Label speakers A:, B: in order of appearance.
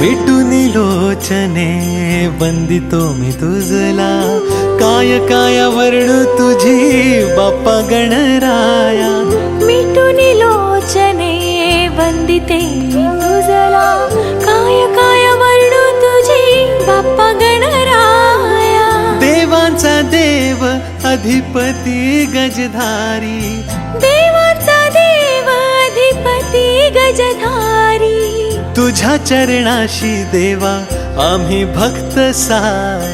A: मिटूनी लोचने वंदितो मी तुझला, काय काय वर्णू तुझी बाप्पा गणराया.
B: मिटूनी लोचने वंदिते मी तुझला, काय काय वर्णू तुझी बाप्पा गणराया.
A: देवांचा देव अधिपती गजधारी,
B: देवाचा देव अधिपती गजधारी.
A: तुझ्या चरणाशी देवा आम्ही भक्त सारे.